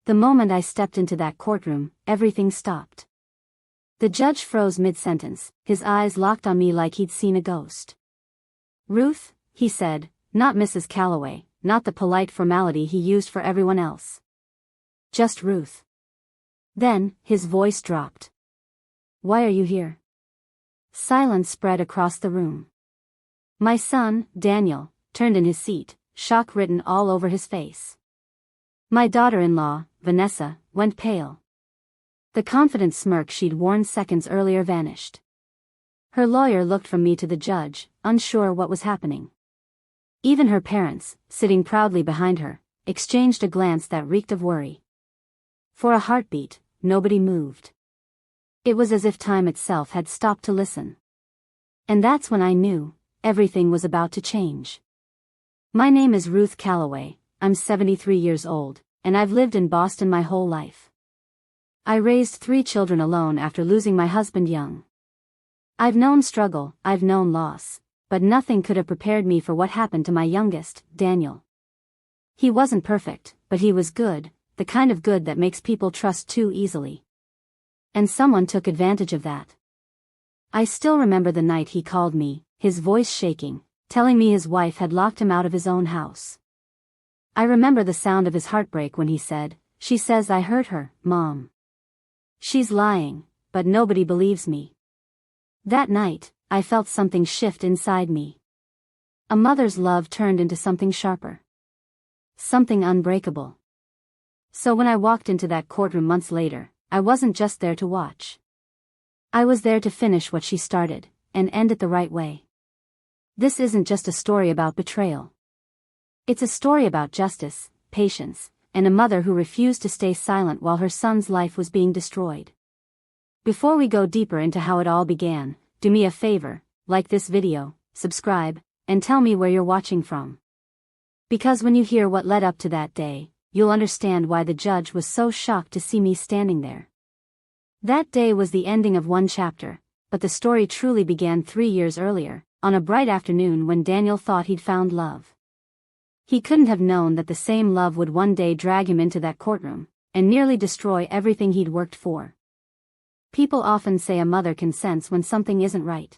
The moment I stepped into that courtroom, everything stopped. The judge froze mid-sentence, his eyes locked on me like he'd seen a ghost. "Ruth," he said, not Mrs. Calloway, not the polite formality he used for everyone else. Just Ruth. Then, his voice dropped. "Why are you here?" Silence spread across the room. My son, Daniel, turned in his seat, shock written all over his face. My daughter-in-law, Vanessa, went pale. The confident smirk she'd worn seconds earlier vanished. Her lawyer looked from me to the judge, unsure what was happening. Even her parents, sitting proudly behind her, exchanged a glance that reeked of worry. For a heartbeat, nobody moved. It was as if time itself had stopped to listen. And that's when I knew, everything was about to change. My name is Ruth Calloway, I'm 73 years old, and I've lived in Boston my whole life. I raised 3 children alone after losing my husband young. I've known struggle, I've known loss, but nothing could have prepared me for what happened to my youngest, Daniel. He wasn't perfect, but he was good, the kind of good that makes people trust too easily. And someone took advantage of that. I still remember the night he called me, his voice shaking, telling me his wife had locked him out of his own house. I remember the sound of his heartbreak when he said, "She says I hurt her, Mom. She's lying, but nobody believes me." That night, I felt something shift inside me. A mother's love turned into something sharper. Something unbreakable. So when I walked into that courtroom months later, I wasn't just there to watch. I was there to finish what she started, and end it the right way. This isn't just a story about betrayal. It's a story about justice, patience, and a mother who refused to stay silent while her son's life was being destroyed. Before we go deeper into how it all began, do me a favor, like this video, subscribe, and tell me where you're watching from. Because when you hear what led up to that day, you'll understand why the judge was so shocked to see me standing there. That day was the ending of one chapter, but the story truly began 3 years earlier, on a bright afternoon when Daniel thought he'd found love. He couldn't have known that the same love would one day drag him into that courtroom, and nearly destroy everything he'd worked for. People often say a mother can sense when something isn't right.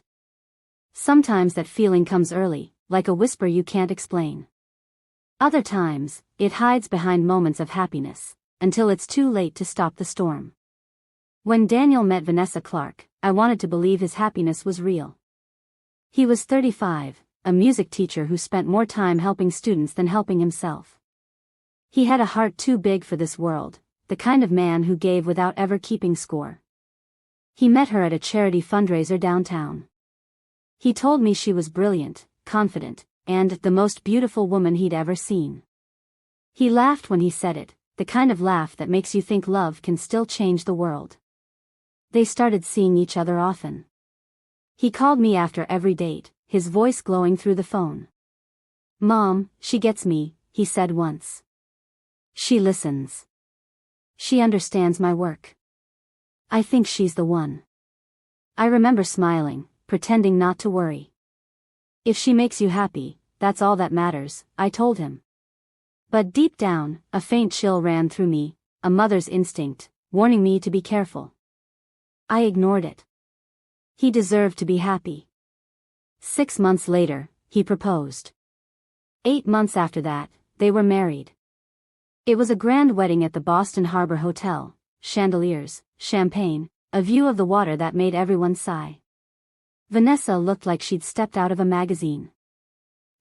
Sometimes that feeling comes early, like a whisper you can't explain. Other times, it hides behind moments of happiness, until it's too late to stop the storm. When Daniel met Vanessa Clark, I wanted to believe his happiness was real. He was 35, a music teacher who spent more time helping students than helping himself. He had a heart too big for this world, the kind of man who gave without ever keeping score. He met her at a charity fundraiser downtown. He told me she was brilliant, confident, and the most beautiful woman he'd ever seen. He laughed when he said it, the kind of laugh that makes you think love can still change the world. They started seeing each other often. He called me after every date, his voice glowing through the phone. "Mom, she gets me," he said once. "She listens. She understands my work. I think she's the one." I remember smiling, pretending not to worry. "If she makes you happy, that's all that matters," I told him. But deep down, a faint chill ran through me, a mother's instinct, warning me to be careful. I ignored it. He deserved to be happy. 6 months later, he proposed. 8 months after that, they were married. It was a grand wedding at the Boston Harbor Hotel, chandeliers, champagne, a view of the water that made everyone sigh. Vanessa looked like she'd stepped out of a magazine.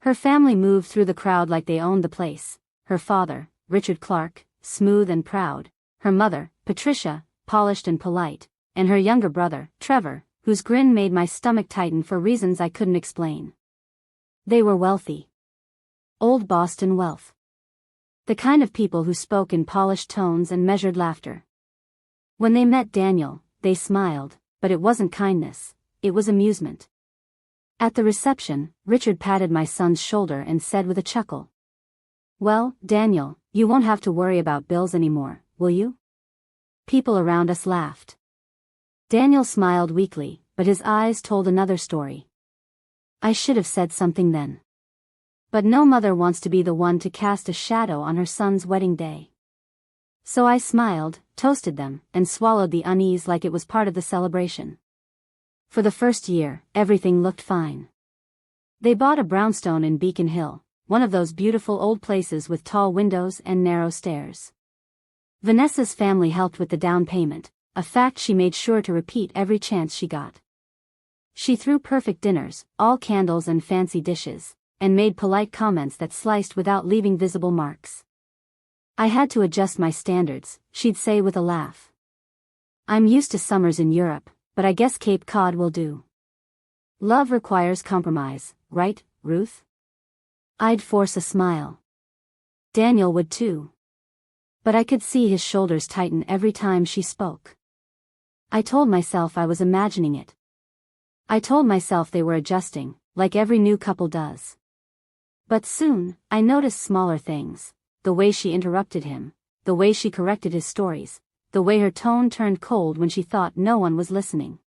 Her family moved through the crowd like they owned the place. Her father, Richard Clark, smooth and proud. Her mother, Patricia, polished and polite. And her younger brother, Trevor, whose grin made my stomach tighten for reasons I couldn't explain. They were wealthy. Old Boston wealth. The kind of people who spoke in polished tones and measured laughter. When they met Daniel, they smiled, but it wasn't kindness, it was amusement. At the reception, Richard patted my son's shoulder and said with a chuckle, "Well, Daniel, you won't have to worry about bills anymore, will you?" People around us laughed. Daniel smiled weakly, but his eyes told another story. I should have said something then. But no mother wants to be the one to cast a shadow on her son's wedding day. So I smiled, toasted them, and swallowed the unease like it was part of the celebration. For the first year, everything looked fine. They bought a brownstone in Beacon Hill, one of those beautiful old places with tall windows and narrow stairs. Vanessa's family helped with the down payment, a fact she made sure to repeat every chance she got. She threw perfect dinners, all candles and fancy dishes, and made polite comments that sliced without leaving visible marks. I had to adjust my standards, she'd say with a laugh. I'm used to summers in Europe, but I guess Cape Cod will do. Love requires compromise, right, Ruth? I'd force a smile. Daniel would too. But I could see his shoulders tighten every time she spoke. I told myself I was imagining it. I told myself they were adjusting, like every new couple does. But soon, I noticed smaller things, the way she interrupted him, the way she corrected his stories, the way her tone turned cold when she thought no one was listening.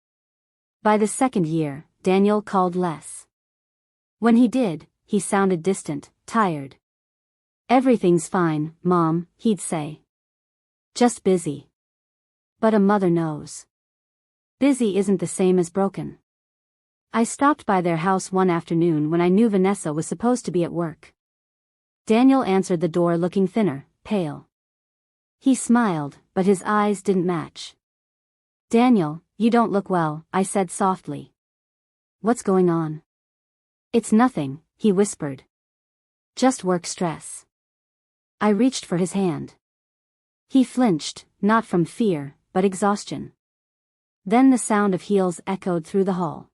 By the second year, Daniel called less. When he did, he sounded distant, tired. Everything's fine, Mom, he'd say. Just busy. But a mother knows. Busy isn't the same as broken. I stopped by their house one afternoon when I knew Vanessa was supposed to be at work. Daniel answered the door looking thinner, pale. He smiled, but his eyes didn't match. Daniel, you don't look well, I said softly. What's going on? It's nothing, he whispered. Just work stress. I reached for his hand. He flinched, not from fear, but exhaustion. Then the sound of heels echoed through the hall.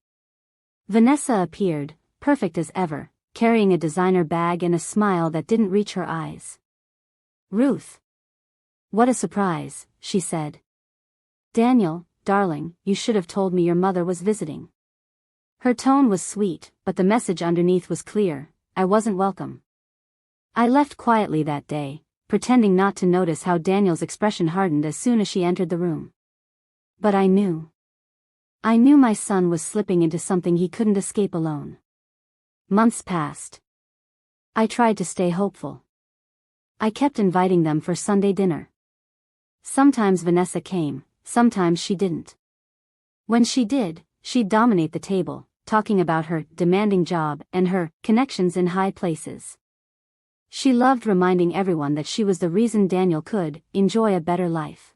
Vanessa appeared, perfect as ever, carrying a designer bag and a smile that didn't reach her eyes. Ruth. What a surprise, she said. Daniel, darling, you should have told me your mother was visiting. Her tone was sweet, but the message underneath was clear: I wasn't welcome. I left quietly that day, pretending not to notice how Daniel's expression hardened as soon as she entered the room. But I knew. I knew my son was slipping into something he couldn't escape alone. Months passed. I tried to stay hopeful. I kept inviting them for Sunday dinner. Sometimes Vanessa came, sometimes she didn't. When she did, she'd dominate the table, talking about her demanding job and her connections in high places. She loved reminding everyone that she was the reason Daniel could enjoy a better life.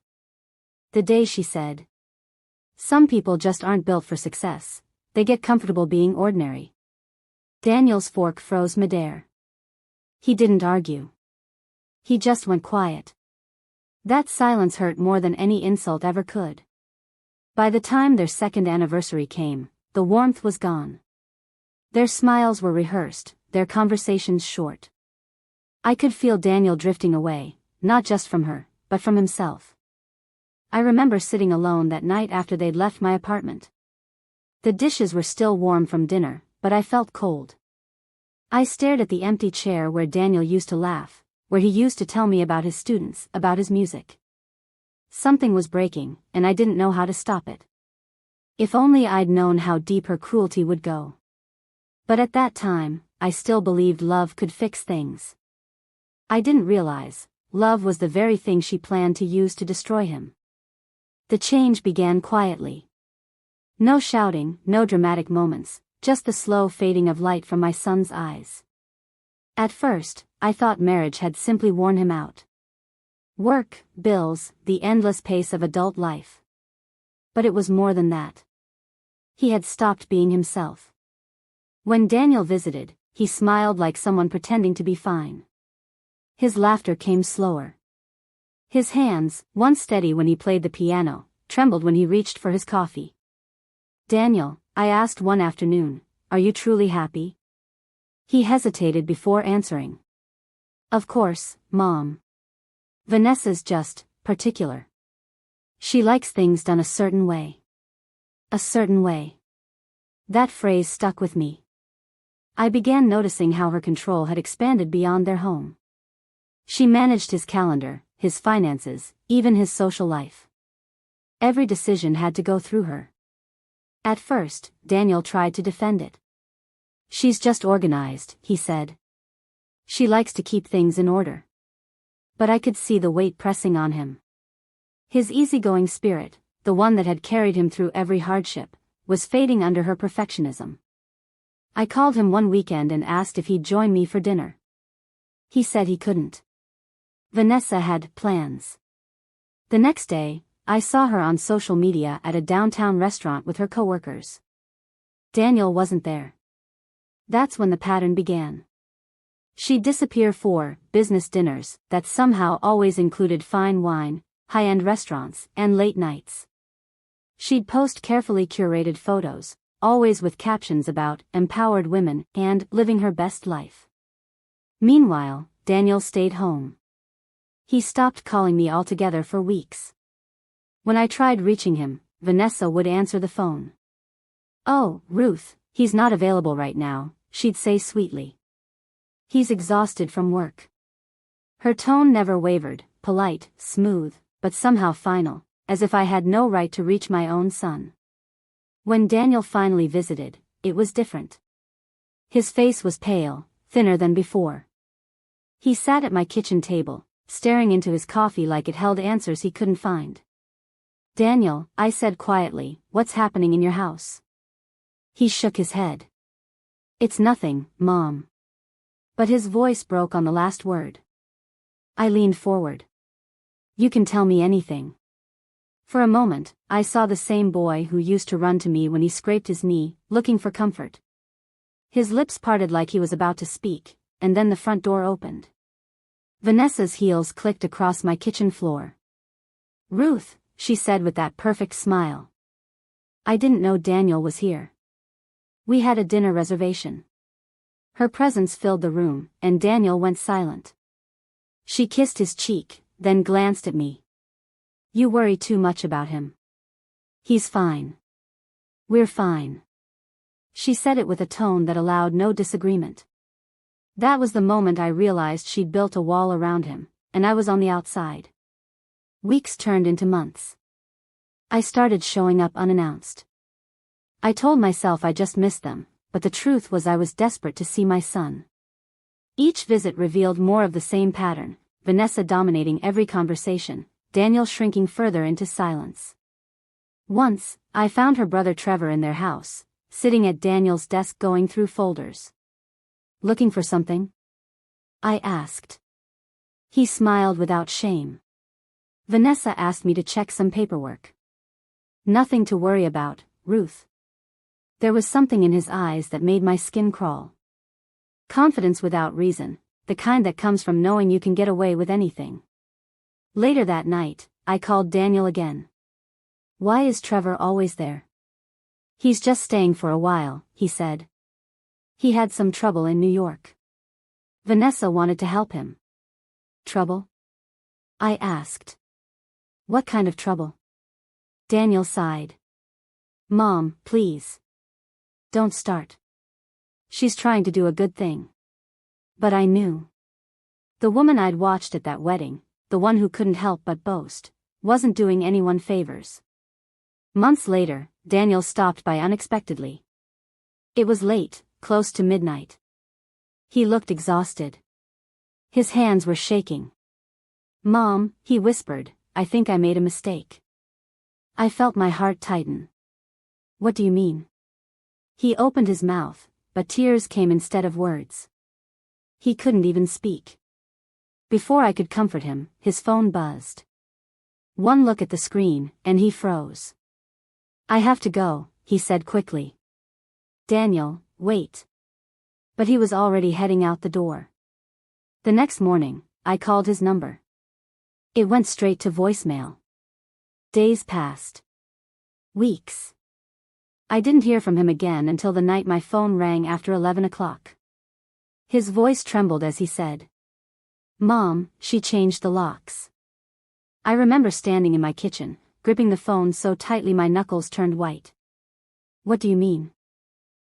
The day she said, "Some people just aren't built for success, they get comfortable being ordinary." Daniel's fork froze midair. He didn't argue. He just went quiet. That silence hurt more than any insult ever could. By the time their second anniversary came, the warmth was gone. Their smiles were rehearsed, their conversations short. I could feel Daniel drifting away, not just from her, but from himself. I remember sitting alone that night after they'd left my apartment. The dishes were still warm from dinner, but I felt cold. I stared at the empty chair where Daniel used to laugh, where he used to tell me about his students, about his music. Something was breaking, and I didn't know how to stop it. If only I'd known how deep her cruelty would go. But at that time, I still believed love could fix things. I didn't realize, love was the very thing she planned to use to destroy him. The change began quietly. No shouting, no dramatic moments, just the slow fading of light from my son's eyes. At first, I thought marriage had simply worn him out. Work, bills, the endless pace of adult life. But it was more than that. He had stopped being himself. When Daniel visited, he smiled like someone pretending to be fine. His laughter came slower. His hands, once steady when he played the piano, trembled when he reached for his coffee. "Daniel," I asked one afternoon, "are you truly happy?" He hesitated before answering. "Of course, Mom. Vanessa's just particular. She likes things done a certain way." A certain way. That phrase stuck with me. I began noticing how her control had expanded beyond their home. She managed his calendar, his finances, even his social life. Every decision had to go through her. At first, Daniel tried to defend it. "She's just organized," he said. "She likes to keep things in order." But I could see the weight pressing on him. His easygoing spirit, the one that had carried him through every hardship, was fading under her perfectionism. I called him one weekend and asked if he'd join me for dinner. He said he couldn't. Vanessa had plans. The next day, I saw her on social media at a downtown restaurant with her coworkers. Daniel wasn't there. That's when the pattern began. She'd disappear for business dinners that somehow always included fine wine, high-end restaurants, and late nights. She'd post carefully curated photos, always with captions about empowered women and living her best life. Meanwhile, Daniel stayed home. He stopped calling me altogether for weeks. When I tried reaching him, Vanessa would answer the phone. "Oh, Ruth, he's not available right now," she'd say sweetly. "He's exhausted from work." Her tone never wavered, polite, smooth, but somehow final, as if I had no right to reach my own son. When Daniel finally visited, it was different. His face was pale, thinner than before. He sat at my kitchen table, staring into his coffee like it held answers he couldn't find. "Daniel," I said quietly, "what's happening in your house?" He shook his head. "It's nothing, Mom." But his voice broke on the last word. I leaned forward. "You can tell me anything." For a moment, I saw the same boy who used to run to me when he scraped his knee, looking for comfort. His lips parted like he was about to speak, and then the front door opened. Vanessa's heels clicked across my kitchen floor. "Ruth," she said with that perfect smile. I didn't know Daniel was here. We had a dinner reservation. Her presence filled the room, and Daniel went silent. She kissed his cheek, then glanced at me. "You worry too much about him. He's fine. We're fine." She said it with a tone that allowed no disagreement. That was the moment I realized she'd built a wall around him, and I was on the outside. Weeks turned into months. I started showing up unannounced. I told myself I just missed them, but the truth was I was desperate to see my son. Each visit revealed more of the same pattern, Vanessa dominating every conversation, Daniel shrinking further into silence. Once, I found her brother Trevor in their house, sitting at Daniel's desk going through folders. "Looking for something?" I asked. He smiled without shame. "Vanessa asked me to check some paperwork." "Nothing to worry about, Ruth." There was something in his eyes that made my skin crawl. Confidence without reason, the kind that comes from knowing you can get away with anything. Later that night, I called Daniel again. "Why is Trevor always there?" "He's just staying for a while," he said. He had some trouble in New York. Vanessa wanted to help him. "Trouble?" I asked. "What kind of trouble?" Daniel sighed. "Mom, please. Don't start. She's trying to do a good thing." But I knew. The woman I'd watched at that wedding, the one who couldn't help but boast, wasn't doing anyone favors. Months later, Daniel stopped by unexpectedly. It was late, close to midnight. He looked exhausted. His hands were shaking. "Mom," he whispered, "I think I made a mistake." I felt my heart tighten. "What do you mean?" He opened his mouth, but tears came instead of words. He couldn't even speak. Before I could comfort him, his phone buzzed. One look at the screen, and he froze. "I have to go," he said quickly. "Daniel, wait." But he was already heading out the door. The next morning, I called his number. It went straight to voicemail. Days passed. Weeks. I didn't hear from him again until the night my phone rang after 11 o'clock. His voice trembled as he said, "Mom, she changed the locks." I remember standing in my kitchen, gripping the phone so tightly my knuckles turned white. "What do you mean?"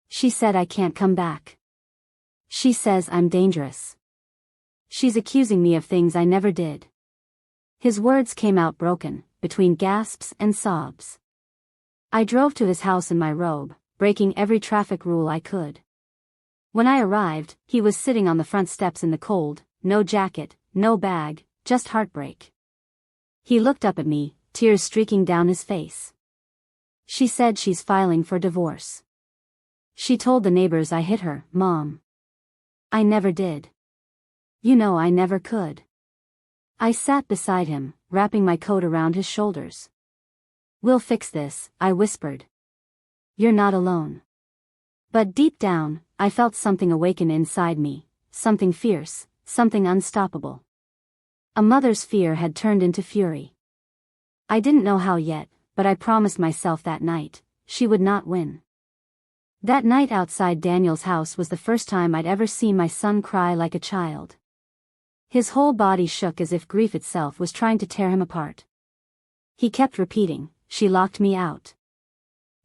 "She said I can't come back. She says I'm dangerous. She's accusing me of things I never did." His words came out broken, between gasps and sobs. I drove to his house in my robe, breaking every traffic rule I could. When I arrived, he was sitting on the front steps in the cold, no jacket, no bag, just heartbreak. He looked up at me, tears streaking down his face. She said she's filing for divorce. She told the neighbors I hit her, Mom. I never did. You know I never could. I sat beside him, wrapping my coat around his shoulders. We'll fix this, I whispered. You're not alone. But deep down, I felt something awaken inside me, something fierce, something unstoppable. A mother's fear had turned into fury. I didn't know how yet, but I promised myself that night, she would not win. That night outside Daniel's house was the first time I'd ever seen my son cry like a child. His whole body shook as if grief itself was trying to tear him apart. He kept repeating, she locked me out.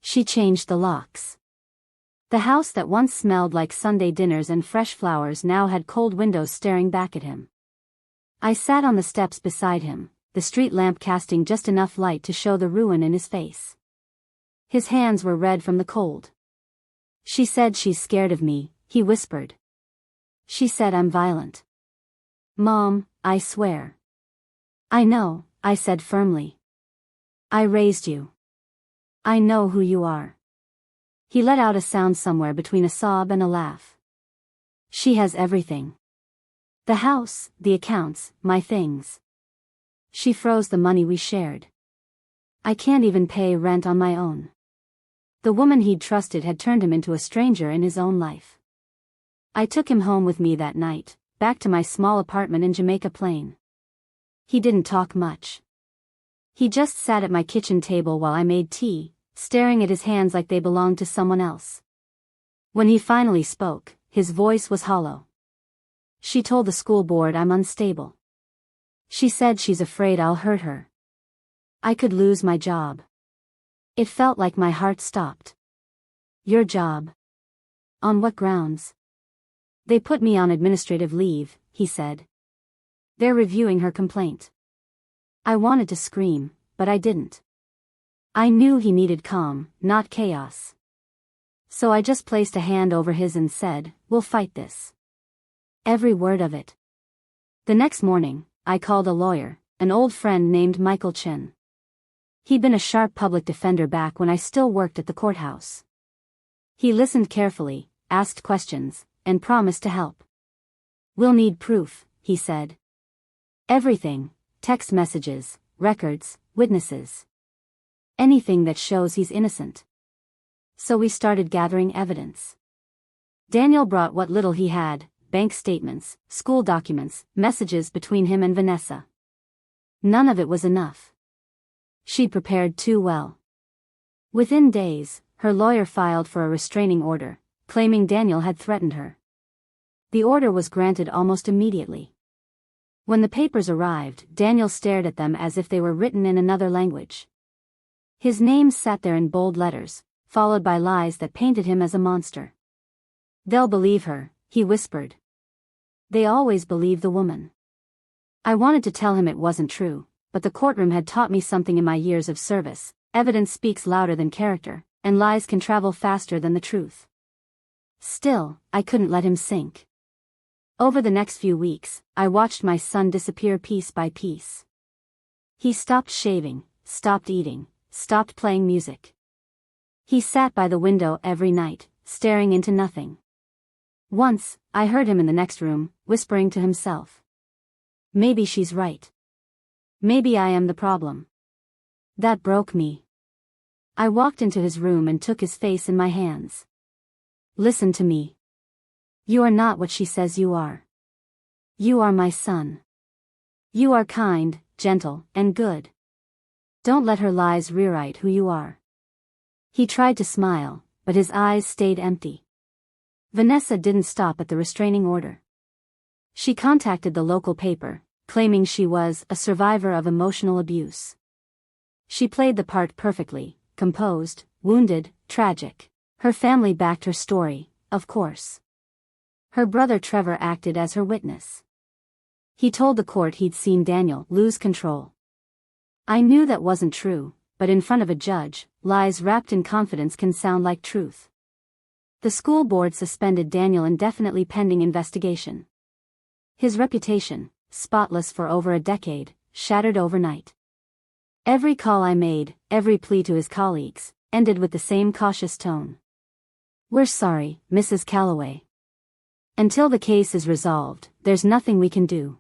She changed the locks. The house that once smelled like Sunday dinners and fresh flowers now had cold windows staring back at him. I sat on the steps beside him, the street lamp casting just enough light to show the ruin in his face. His hands were red from the cold. She said she's scared of me, he whispered. She said I'm violent. Mom, I swear. I know, I said firmly. I raised you. I know who you are. He let out a sound somewhere between a sob and a laugh. She has everything. The house, the accounts, my things. She froze the money we shared. I can't even pay rent on my own. The woman he'd trusted had turned him into a stranger in his own life. I took him home with me that night, back to my small apartment in Jamaica Plain. He didn't talk much. He just sat at my kitchen table while I made tea, staring at his hands like they belonged to someone else. When he finally spoke, his voice was hollow. She told the school board I'm unstable. She said she's afraid I'll hurt her. I could lose my job. It felt like my heart stopped. Your job? On what grounds? They put me on administrative leave, he said. They're reviewing her complaint. I wanted to scream, but I didn't. I knew he needed calm, not chaos. So I just placed a hand over his and said, we'll fight this. Every word of it. The next morning, I called a lawyer, an old friend named Michael Chen. He'd been a sharp public defender back when I still worked at the courthouse. He listened carefully, asked questions, and promised to help. We'll need proof, he said. Everything, text messages, records, witnesses. Anything that shows he's innocent. So we started gathering evidence. Daniel brought what little he had, bank statements, school documents, messages between him and Vanessa. None of it was enough. She'd prepared too well. Within days, her lawyer filed for a restraining order, claiming Daniel had threatened her. The order was granted almost immediately. When the papers arrived, Daniel stared at them as if they were written in another language. His name sat there in bold letters, followed by lies that painted him as a monster. They'll believe her, he whispered. They always believe the woman. I wanted to tell him it wasn't true, but the courtroom had taught me something in my years of service. Evidence speaks louder than character, and lies can travel faster than the truth. Still, I couldn't let him sink. Over the next few weeks, I watched my son disappear piece by piece. He stopped shaving, stopped eating, stopped playing music. He sat by the window every night, staring into nothing. Once, I heard him in the next room, whispering to himself. Maybe she's right. Maybe I am the problem. That broke me. I walked into his room and took his face in my hands. Listen to me. You are not what she says you are. You are my son. You are kind, gentle, and good. Don't let her lies rewrite who you are. He tried to smile, but his eyes stayed empty. Vanessa didn't stop at the restraining order. She contacted the local paper, claiming she was a survivor of emotional abuse. She played the part perfectly, composed, wounded, tragic. Her family backed her story, of course. Her brother Trevor acted as her witness. He told the court he'd seen Daniel lose control. I knew that wasn't true, but in front of a judge, lies wrapped in confidence can sound like truth. The school board suspended Daniel indefinitely pending investigation. His reputation, spotless for over a decade, shattered overnight. Every call I made, every plea to his colleagues, ended with the same cautious tone. "We're sorry, Mrs. Calloway. Until the case is resolved, there's nothing we can do."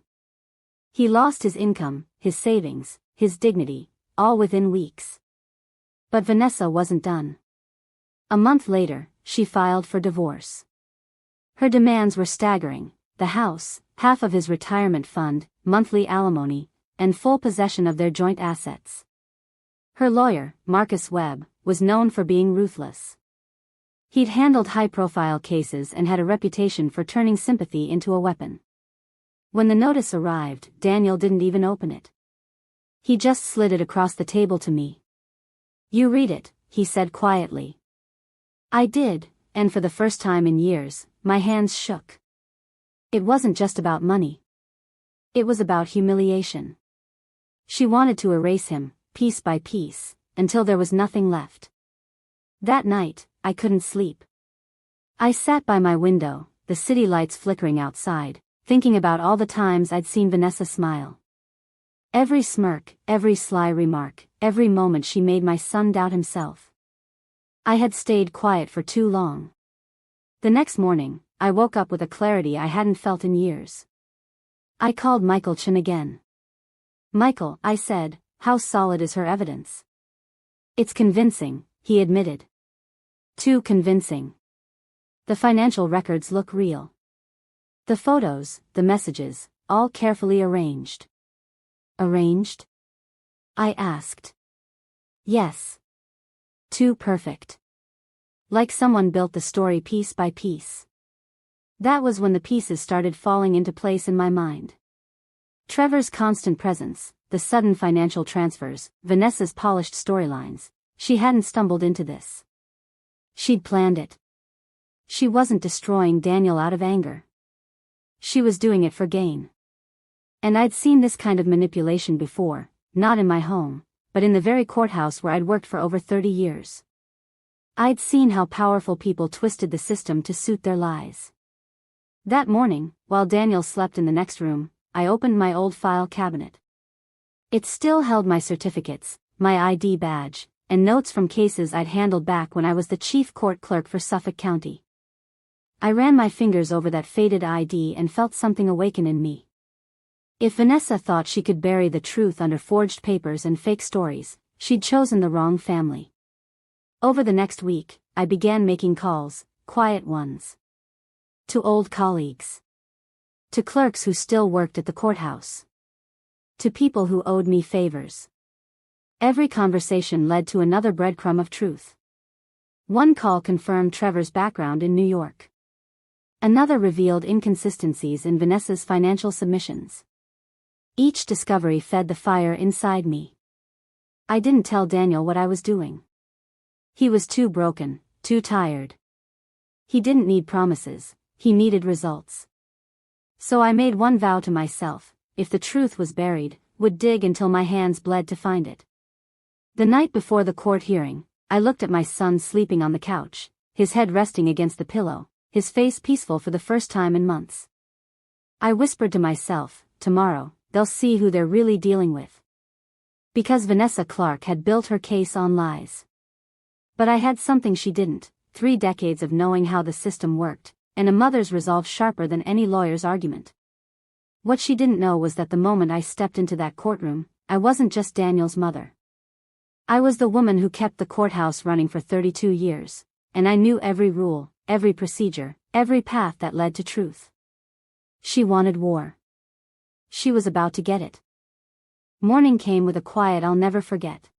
He lost his income, his savings, his dignity, all within weeks. But Vanessa wasn't done. A month later, she filed for divorce. Her demands were staggering: the house, half of his retirement fund, monthly alimony, and full possession of their joint assets. Her lawyer, Marcus Webb, was known for being ruthless. He'd handled high-profile cases and had a reputation for turning sympathy into a weapon. When the notice arrived, Daniel didn't even open it. He just slid it across the table to me. "You read it," he said quietly. I did, and for the first time in years, my hands shook. It wasn't just about money. It was about humiliation. She wanted to erase him, piece by piece, until there was nothing left. That night, I couldn't sleep. I sat by my window, the city lights flickering outside, thinking about all the times I'd seen Vanessa smile. Every smirk, every sly remark, every moment she made my son doubt himself. I had stayed quiet for too long. The next morning, I woke up with a clarity I hadn't felt in years. I called Michael Chen again. "Michael," I said, "how solid is her evidence?" "It's convincing," he admitted. "Too convincing. The financial records look real. The photos, the messages, all carefully arranged." "Arranged?" I asked. "Yes. Too perfect. Like someone built the story piece by piece." That was when the pieces started falling into place in my mind. Trevor's constant presence, the sudden financial transfers, Vanessa's polished storylines. She hadn't stumbled into this. She'd planned it. She wasn't destroying Daniel out of anger. She was doing it for gain. And I'd seen this kind of manipulation before, not in my home, but in the very courthouse where I'd worked for over 30 years. I'd seen how powerful people twisted the system to suit their lies. That morning, while Daniel slept in the next room, I opened my old file cabinet. It still held my certificates, my ID badge, and notes from cases I'd handled back when I was the chief court clerk for Suffolk County. I ran my fingers over that faded ID and felt something awaken in me. If Vanessa thought she could bury the truth under forged papers and fake stories, she'd chosen the wrong family. Over the next week, I began making calls, quiet ones. To old colleagues. To clerks who still worked at the courthouse. To people who owed me favors. Every conversation led to another breadcrumb of truth. One call confirmed Trevor's background in New York. Another revealed inconsistencies in Vanessa's financial submissions. Each discovery fed the fire inside me. I didn't tell Daniel what I was doing. He was too broken, too tired. He didn't need promises, he needed results. So I made one vow to myself: if the truth was buried, would dig until my hands bled to find it. The night before the court hearing, I looked at my son sleeping on the couch, his head resting against the pillow, his face peaceful for the first time in months. I whispered to myself, tomorrow, they'll see who they're really dealing with. Because Vanessa Clark had built her case on lies. But I had something she didn't: 3 decades of knowing how the system worked, and a mother's resolve sharper than any lawyer's argument. What she didn't know was that the moment I stepped into that courtroom, I wasn't just Daniel's mother. I was the woman who kept the courthouse running for 32 years, and I knew every rule, every procedure, every path that led to truth. She wanted war. She was about to get it. Morning came with a quiet I'll never forget.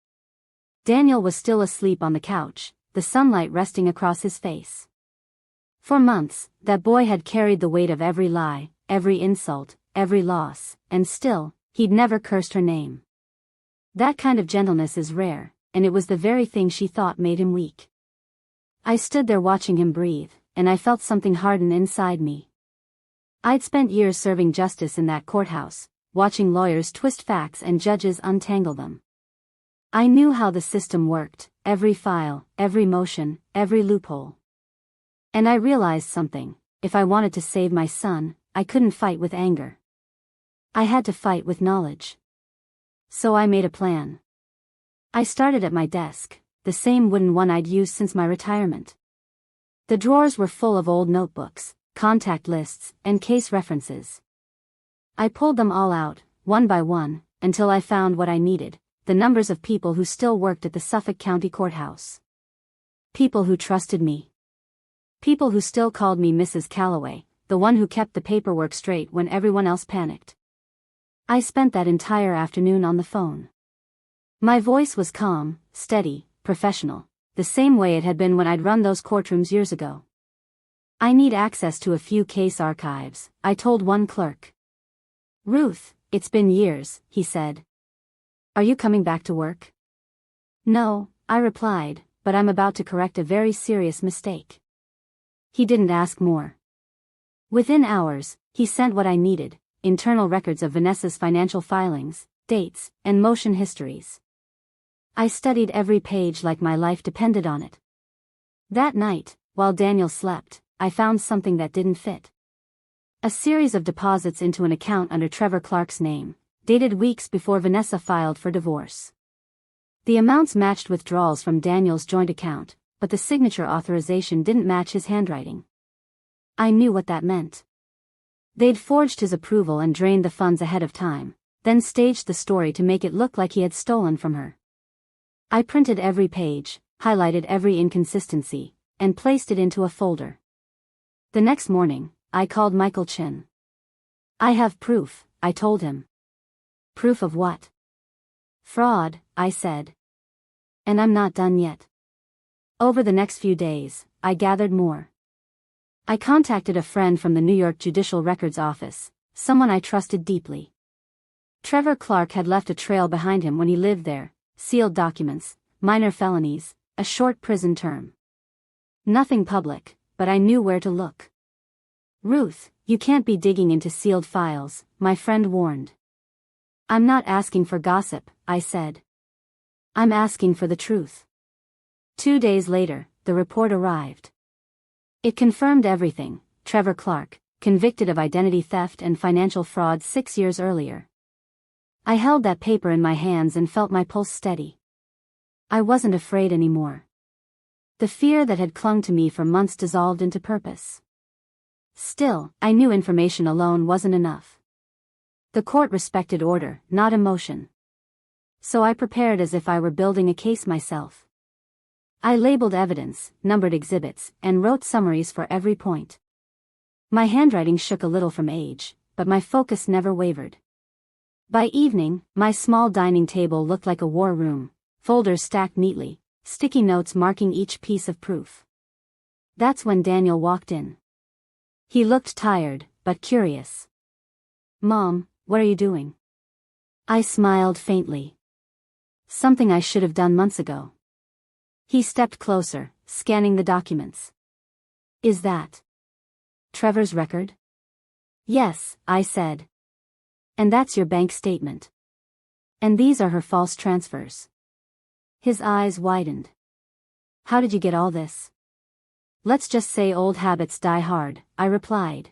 Daniel was still asleep on the couch, the sunlight resting across his face. For months, that boy had carried the weight of every lie, every insult, every loss, and still, he'd never cursed her name. That kind of gentleness is rare, and it was the very thing she thought made him weak. I stood there watching him breathe, and I felt something harden inside me. I'd spent years serving justice in that courthouse, watching lawyers twist facts and judges untangle them. I knew how the system worked, every file, every motion, every loophole. And I realized something: if I wanted to save my son, I couldn't fight with anger. I had to fight with knowledge. So I made a plan. I started at my desk, the same wooden one I'd used since my retirement. The drawers were full of old notebooks, contact lists, and case references. I pulled them all out, one by one, until I found what I needed, the numbers of people who still worked at the Suffolk County Courthouse. People who trusted me. People who still called me Mrs. Calloway, the one who kept the paperwork straight when everyone else panicked. I spent that entire afternoon on the phone. My voice was calm, steady, professional, the same way it had been when I'd run those courtrooms years ago. I need access to a few case archives, I told one clerk. Ruth, it's been years, he said. Are you coming back to work? No, I replied, but I'm about to correct a very serious mistake. He didn't ask more. Within hours, he sent what I needed, internal records of Vanessa's financial filings, dates, and motion histories. I studied every page like my life depended on it. That night, while Daniel slept, I found something that didn't fit. A series of deposits into an account under Trevor Clark's name, dated weeks before Vanessa filed for divorce. The amounts matched withdrawals from Daniel's joint account, but the signature authorization didn't match his handwriting. I knew what that meant. They'd forged his approval and drained the funds ahead of time, then staged the story to make it look like he had stolen from her. I printed every page, highlighted every inconsistency, and placed it into a folder. The next morning, I called Michael Chin. I have proof, I told him. Proof of what? Fraud, I said. And I'm not done yet. Over the next few days, I gathered more. I contacted a friend from the New York Judicial Records Office, someone I trusted deeply. Trevor Clark had left a trail behind him when he lived there, sealed documents, minor felonies, a short prison term. Nothing public, but I knew where to look. Ruth, you can't be digging into sealed files, my friend warned. I'm not asking for gossip, I said. I'm asking for the truth. 2 days later, the report arrived. It confirmed everything. Trevor Clark, convicted of identity theft and financial fraud 6 years earlier. I held that paper in my hands and felt my pulse steady. I wasn't afraid anymore. The fear that had clung to me for months dissolved into purpose. Still, I knew information alone wasn't enough. The court respected order, not emotion. So I prepared as if I were building a case myself. I labeled evidence, numbered exhibits, and wrote summaries for every point. My handwriting shook a little from age, but my focus never wavered. By evening, my small dining table looked like a war room, folders stacked neatly, sticky notes marking each piece of proof. That's when Daniel walked in. He looked tired, but curious. Mom, what are you doing? I smiled faintly. Something I should have done months ago. He stepped closer, scanning the documents. Is that Trevor's record? Yes, I said. And that's your bank statement. And these are her false transfers. His eyes widened. How did you get all this? Let's just say old habits die hard, I replied.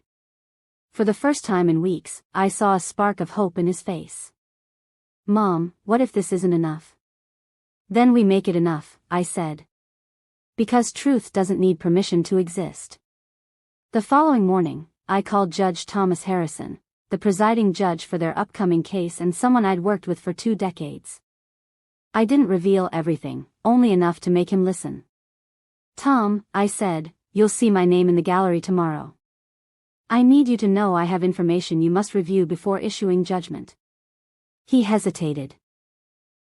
For the first time in weeks, I saw a spark of hope in his face. Mom, what if this isn't enough? Then we make it enough, I said. Because truth doesn't need permission to exist. The following morning, I called Judge Thomas Harrison, the presiding judge for their upcoming case and someone I'd worked with for 2 decades. I didn't reveal everything, only enough to make him listen. Tom, I said, you'll see my name in the gallery tomorrow. I need you to know I have information you must review before issuing judgment. He hesitated.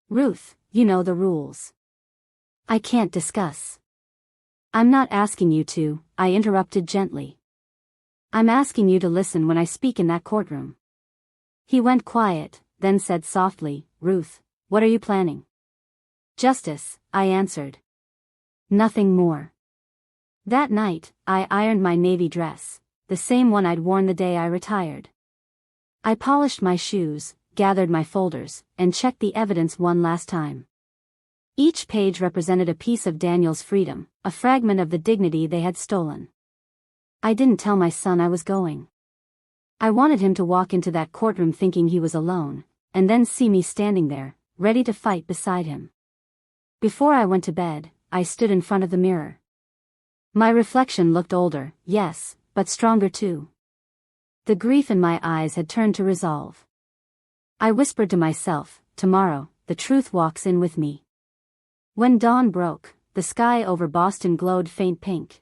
Ruth, you know the rules. I can't discuss. I'm not asking you to, I interrupted gently. I'm asking you to listen when I speak in that courtroom. He went quiet, then said softly, Ruth, what are you planning? Justice, I answered. Nothing more. That night, I ironed my navy dress, the same one I'd worn the day I retired. I polished my shoes, gathered my folders, and checked the evidence one last time. Each page represented a piece of Daniel's freedom, a fragment of the dignity they had stolen. I didn't tell my son I was going. I wanted him to walk into that courtroom thinking he was alone, and then see me standing there, ready to fight beside him. Before I went to bed, I stood in front of the mirror. My reflection looked older, yes, but stronger too. The grief in my eyes had turned to resolve. I whispered to myself, tomorrow, the truth walks in with me. When dawn broke, the sky over Boston glowed faint pink.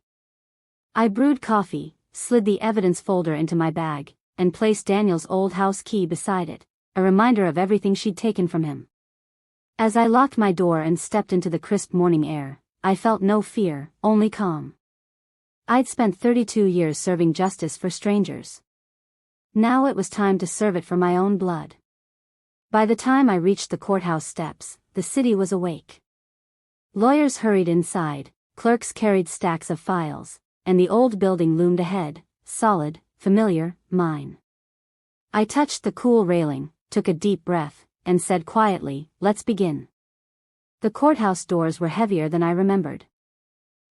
I brewed coffee, slid the evidence folder into my bag, and placed Daniel's old house key beside it, a reminder of everything she'd taken from him. As I locked my door and stepped into the crisp morning air, I felt no fear, only calm. I'd spent 32 years serving justice for strangers. Now it was time to serve it for my own blood. By the time I reached the courthouse steps, the city was awake. Lawyers hurried inside, clerks carried stacks of files, and the old building loomed ahead, solid, familiar, mine. I touched the cool railing, took a deep breath, and said quietly, "Let's begin." The courthouse doors were heavier than I remembered.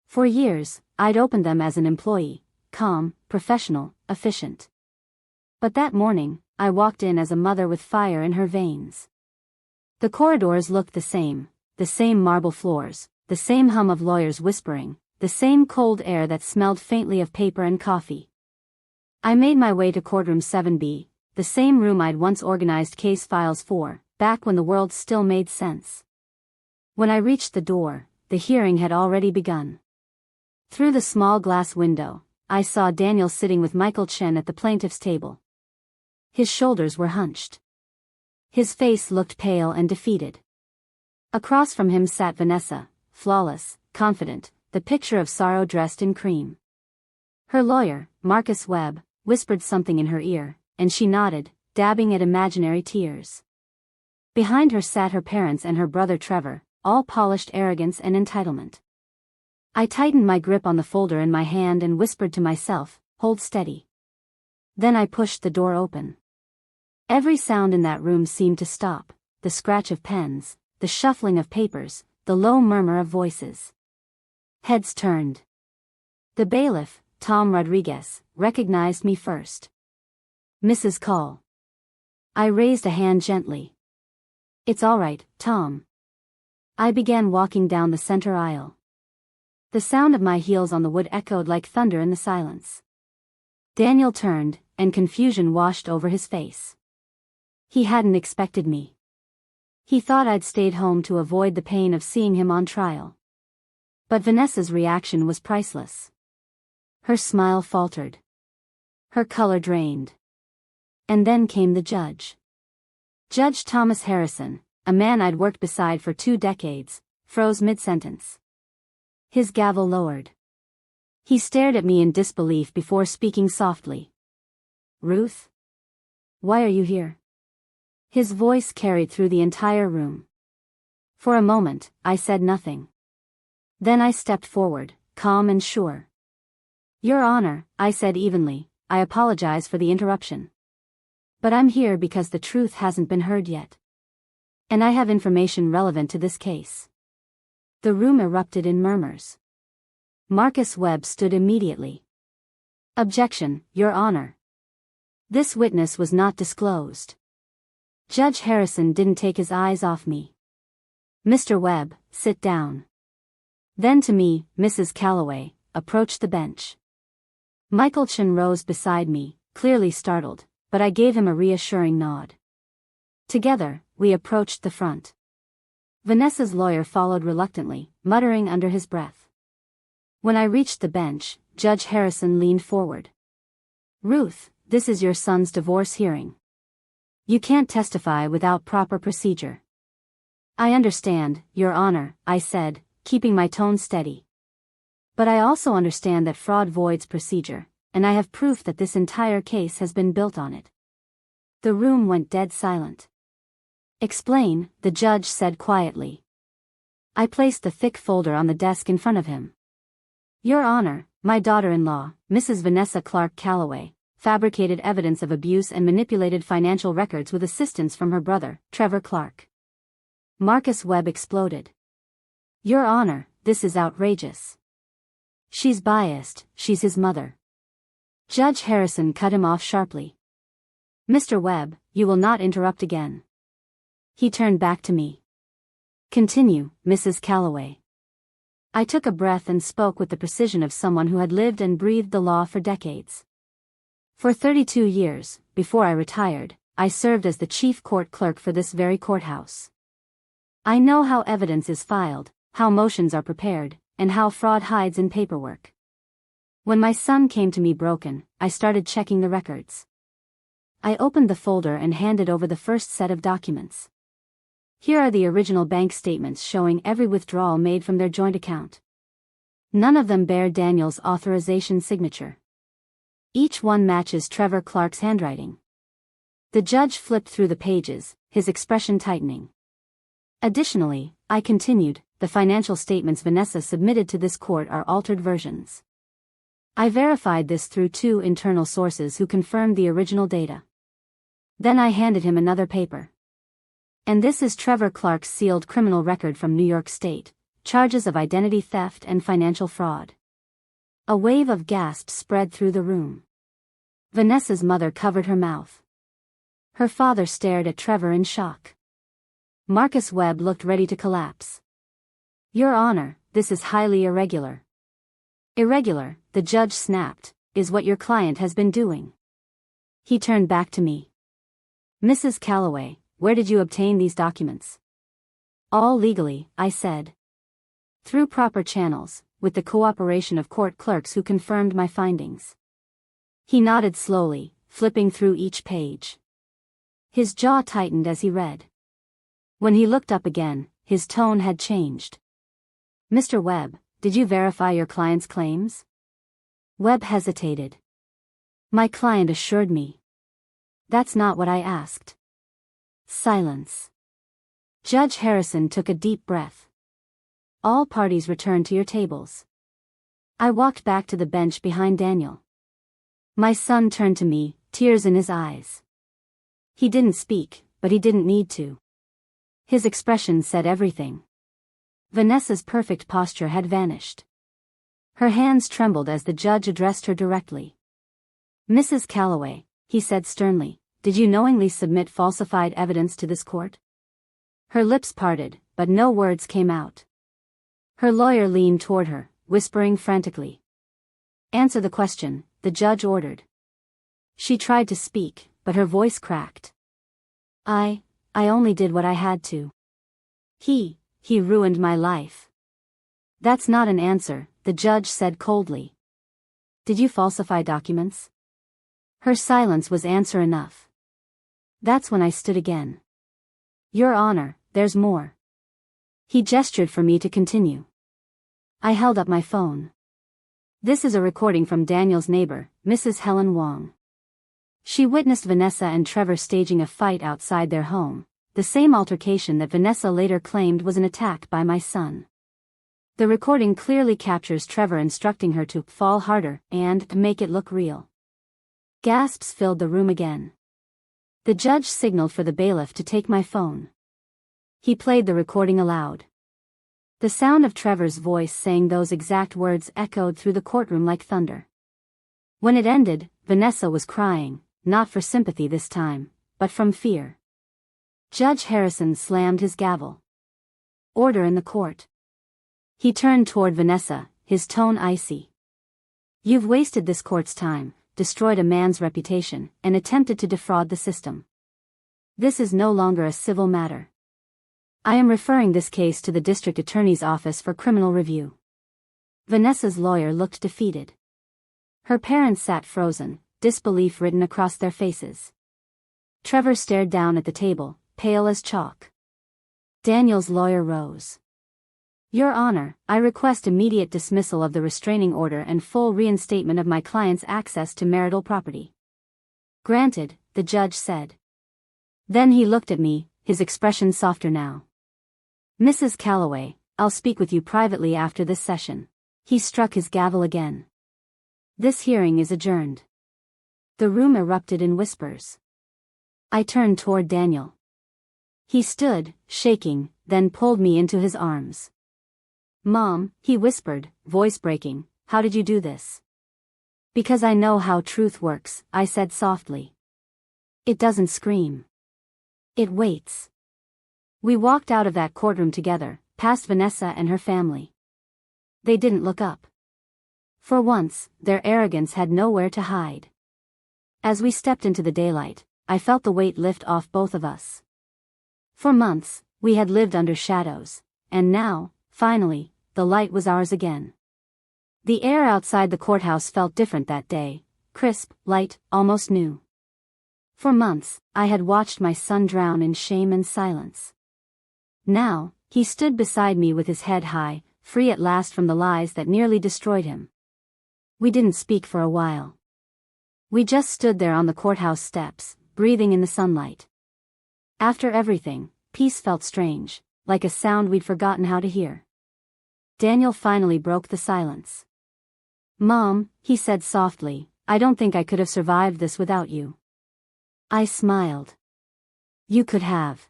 For years, I'd opened them as an employee, calm, professional, efficient. But that morning, I walked in as a mother with fire in her veins. The corridors looked the same marble floors, the same hum of lawyers whispering, the same cold air that smelled faintly of paper and coffee. I made my way to courtroom 7B, the same room I'd once organized case files for, back when the world still made sense. When I reached the door, the hearing had already begun. Through the small glass window, I saw Daniel sitting with Michael Chen at the plaintiff's table. His shoulders were hunched. His face looked pale and defeated. Across from him sat Vanessa, flawless, confident, the picture of sorrow dressed in cream. Her lawyer, Marcus Webb, whispered something in her ear, and she nodded, dabbing at imaginary tears. Behind her sat her parents and her brother Trevor, all polished arrogance and entitlement. I tightened my grip on the folder in my hand and whispered to myself, "Hold steady." Then I pushed the door open. Every sound in that room seemed to stop, the scratch of pens, the shuffling of papers, the low murmur of voices. Heads turned. The bailiff, Tom Rodriguez, recognized me first. "Mrs. Call." I raised a hand gently. "It's all right, Tom." I began walking down the center aisle. The sound of my heels on the wood echoed like thunder in the silence. Daniel turned, and confusion washed over his face. He hadn't expected me. He thought I'd stayed home to avoid the pain of seeing him on trial. But Vanessa's reaction was priceless. Her smile faltered. Her color drained. And then came the judge. Judge Thomas Harrison, a man I'd worked beside for 2 decades, froze mid-sentence. His gavel lowered. He stared at me in disbelief before speaking softly. "Ruth? Why are you here?" His voice carried through the entire room. For a moment, I said nothing. Then I stepped forward, calm and sure. "Your Honor," I said evenly, "I apologize for the interruption. But I'm here because the truth hasn't been heard yet. And I have information relevant to this case." The room erupted in murmurs. Marcus Webb stood immediately. "Objection, Your Honor. This witness was not disclosed." Judge Harrison didn't take his eyes off me. "Mr. Webb, sit down." Then to me, Mrs. Calloway, approach the bench. Michael Chen rose beside me, clearly startled, but I gave him a reassuring nod. Together, we approached the front. Vanessa's lawyer followed reluctantly, muttering under his breath. When I reached the bench, Judge Harrison leaned forward. "Ruth, this is your son's divorce hearing. You can't testify without proper procedure." "I understand, Your Honor," I said, keeping my tone steady. "But I also understand that fraud voids procedure, and I have proof that this entire case has been built on it." The room went dead silent. "Explain," the judge said quietly. I placed the thick folder on the desk in front of him. "Your Honor, my daughter-in-law, Mrs. Vanessa Clark Calloway, fabricated evidence of abuse and manipulated financial records with assistance from her brother, Trevor Clark." Marcus Webb exploded. "Your Honor, this is outrageous. She's biased, she's his mother." Judge Harrison cut him off sharply. Mr. Webb, you will not interrupt again. He turned back to me. Continue, Mrs. Calloway. I took a breath and spoke with the precision of someone who had lived and breathed the law for decades. For 32 years, before I retired, I served as the chief court clerk for this very courthouse. I know how evidence is filed, how motions are prepared, and how fraud hides in paperwork. When my son came to me broken, I started checking the records. I opened the folder and handed over the first set of documents. Here are the original bank statements showing every withdrawal made from their joint account. None of them bear Daniel's authorization signature. Each one matches Trevor Clark's handwriting. The judge flipped through the pages, his expression tightening. Additionally, I continued, the financial statements Vanessa submitted to this court are altered versions. I verified this through 2 internal sources who confirmed the original data. Then I handed him another paper. And this is Trevor Clark's sealed criminal record from New York State, charges of identity theft and financial fraud. A wave of gasps spread through the room. Vanessa's mother covered her mouth. Her father stared at Trevor in shock. Marcus Webb looked ready to collapse. Your Honor, this is highly irregular. Irregular, the judge snapped, is what your client has been doing. He turned back to me. Mrs. Calloway, where did you obtain these documents? All legally, I said. Through proper channels, with the cooperation of court clerks who confirmed my findings. He nodded slowly, flipping through each page. His jaw tightened as he read. When he looked up again, his tone had changed. Mr. Webb, did you verify your client's claims? Webb hesitated. My client assured me. That's not what I asked. Silence. Judge Harrison took a deep breath. All parties returned to your tables. I walked back to the bench behind Daniel. My son turned to me, tears in his eyes. He didn't speak, but he didn't need to. His expression said everything. Vanessa's perfect posture had vanished. Her hands trembled as the judge addressed her directly. Mrs. Calloway, he said sternly, did you knowingly submit falsified evidence to this court? Her lips parted, but no words came out. Her lawyer leaned toward her, whispering frantically. Answer the question, the judge ordered. She tried to speak, but her voice cracked. I only did what I had to. He ruined my life. That's not an answer, the judge said coldly. Did you falsify documents? Her silence was answer enough. That's when I stood again. Your Honor, there's more. He gestured for me to continue. I held up my phone. This is a recording from Daniel's neighbor, Mrs. Helen Wong. She witnessed Vanessa and Trevor staging a fight outside their home, the same altercation that Vanessa later claimed was an attack by my son. The recording clearly captures Trevor instructing her to fall harder and make it look real. Gasps filled the room again. The judge signaled for the bailiff to take my phone. He played the recording aloud. The sound of Trevor's voice saying those exact words echoed through the courtroom like thunder. When it ended, Vanessa was crying, not for sympathy this time, but from fear. Judge Harrison slammed his gavel. Order in the court. He turned toward Vanessa, his tone icy. You've wasted this court's time, destroyed a man's reputation, and attempted to defraud the system. This is no longer a civil matter. I am referring this case to the district attorney's office for criminal review. Vanessa's lawyer looked defeated. Her parents sat frozen, disbelief written across their faces. Trevor stared down at the table, pale as chalk. Daniel's lawyer rose. Your Honor, I request immediate dismissal of the restraining order and full reinstatement of my client's access to marital property. Granted, the judge said. Then he looked at me, his expression softer now. Mrs. Calloway, I'll speak with you privately after this session. He struck his gavel again. This hearing is adjourned. The room erupted in whispers. I turned toward Daniel. He stood, shaking, then pulled me into his arms. Mom, he whispered, voice breaking, how did you do this? Because I know how truth works, I said softly. It doesn't scream. It waits. We walked out of that courtroom together, past Vanessa and her family. They didn't look up. For once, their arrogance had nowhere to hide. As we stepped into the daylight, I felt the weight lift off both of us. For months, we had lived under shadows, and now, finally, the light was ours again. The air outside the courthouse felt different that day, crisp, light, almost new. For months, I had watched my son drown in shame and silence. Now, he stood beside me with his head high, free at last from the lies that nearly destroyed him. We didn't speak for a while. We just stood there on the courthouse steps, breathing in the sunlight. After everything, peace felt strange, like a sound we'd forgotten how to hear. Daniel finally broke the silence. "Mom," he said softly, "I don't think I could have survived this without you." I smiled. "You could have.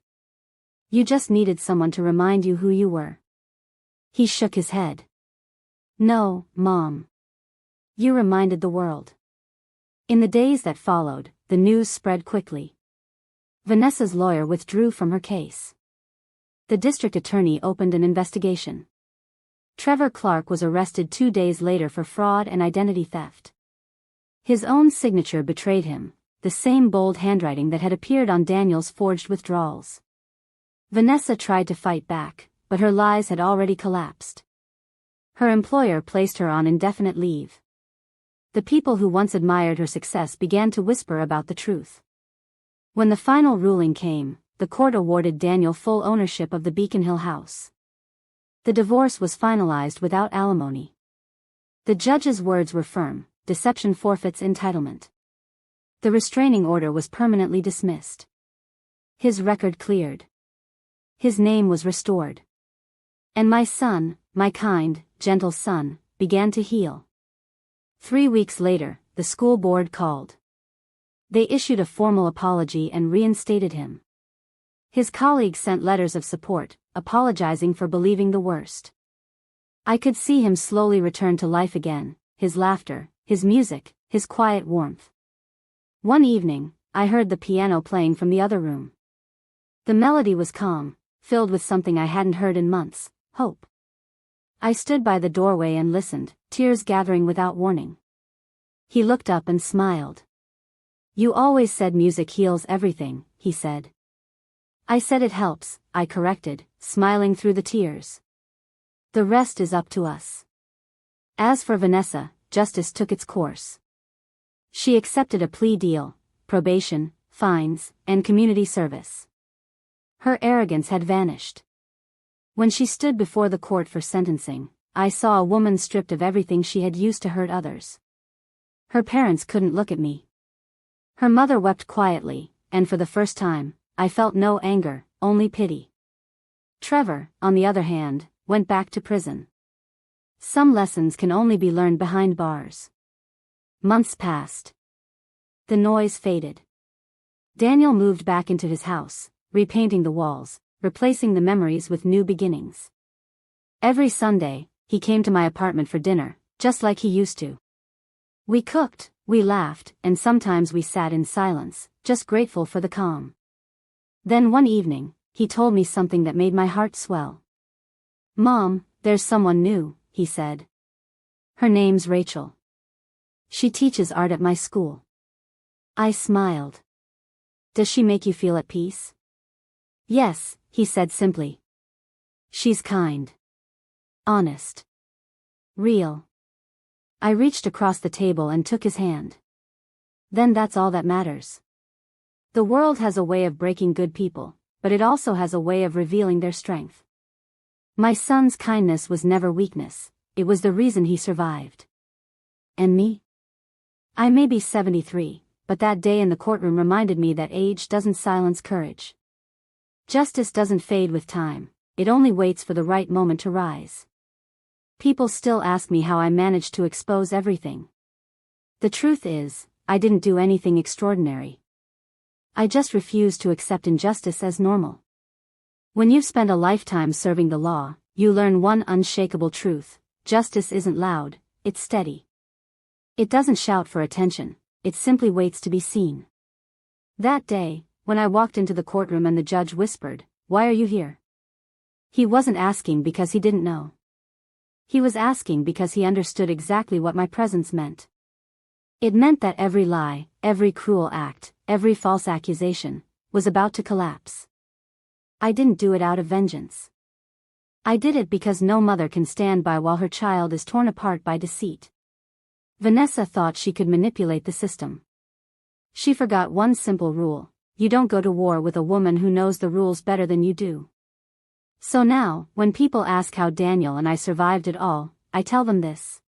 You just needed someone to remind you who you were." He shook his head. "No, Mom. You reminded the world." In the days that followed, the news spread quickly. Vanessa's lawyer withdrew from her case. The district attorney opened an investigation. Trevor Clark was arrested 2 days later for fraud and identity theft. His own signature betrayed him, the same bold handwriting that had appeared on Daniel's forged withdrawals. Vanessa tried to fight back, but her lies had already collapsed. Her employer placed her on indefinite leave. The people who once admired her success began to whisper about the truth. When the final ruling came, the court awarded Daniel full ownership of the Beacon Hill house. The divorce was finalized without alimony. The judge's words were firm: deception forfeits entitlement. The restraining order was permanently dismissed. His record cleared. His name was restored. And my son, my kind, gentle son, began to heal. 3 weeks later, the school board called. They issued a formal apology and reinstated him. His colleagues sent letters of support, apologizing for believing the worst. I could see him slowly return to life again, his laughter, his music, his quiet warmth. One evening, I heard the piano playing from the other room. The melody was calm, filled with something I hadn't heard in months: hope. I stood by the doorway and listened, tears gathering without warning. He looked up and smiled. "You always said music heals everything," he said. "I said it helps," I corrected, smiling through the tears. "The rest is up to us." As for Vanessa, justice took its course. She accepted a plea deal, probation, fines, and community service. Her arrogance had vanished. When she stood before the court for sentencing, I saw a woman stripped of everything she had used to hurt others. Her parents couldn't look at me. Her mother wept quietly, and for the first time, I felt no anger, only pity. Trevor, on the other hand, went back to prison. Some lessons can only be learned behind bars. Months passed. The noise faded. Daniel moved back into his house, repainting the walls, replacing the memories with new beginnings. Every Sunday, he came to my apartment for dinner, just like he used to. We cooked, we laughed, and sometimes we sat in silence, just grateful for the calm. Then one evening, he told me something that made my heart swell. "Mom, there's someone new," he said. "Her name's Rachel. She teaches art at my school." I smiled. "Does she make you feel at peace?" "Yes," he said simply. "She's kind. Honest. Real." I reached across the table and took his hand. "Then that's all that matters. The world has a way of breaking good people, but it also has a way of revealing their strength. My son's kindness was never weakness, it was the reason he survived. And me? I may be 73, but that day in the courtroom reminded me that age doesn't silence courage. Justice doesn't fade with time, it only waits for the right moment to rise. People still ask me how I managed to expose everything. The truth is, I didn't do anything extraordinary. I just refused to accept injustice as normal. When you've spent a lifetime serving the law, you learn one unshakable truth: justice isn't loud, it's steady. It doesn't shout for attention, it simply waits to be seen. That day, when I walked into the courtroom and the judge whispered, "Why are you here?" He wasn't asking because he didn't know. He was asking because he understood exactly what my presence meant. It meant that every lie, every cruel act, every false accusation, was about to collapse. I didn't do it out of vengeance. I did it because no mother can stand by while her child is torn apart by deceit. Vanessa thought she could manipulate the system. She forgot one simple rule: you don't go to war with a woman who knows the rules better than you do. So now, when people ask how Daniel and I survived it all, I tell them this.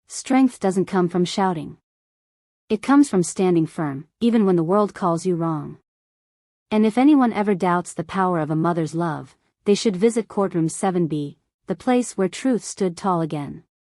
Strength doesn't come from shouting. It comes from standing firm, even when the world calls you wrong. And if anyone ever doubts the power of a mother's love, they should visit Courtroom 7B, the place where truth stood tall again.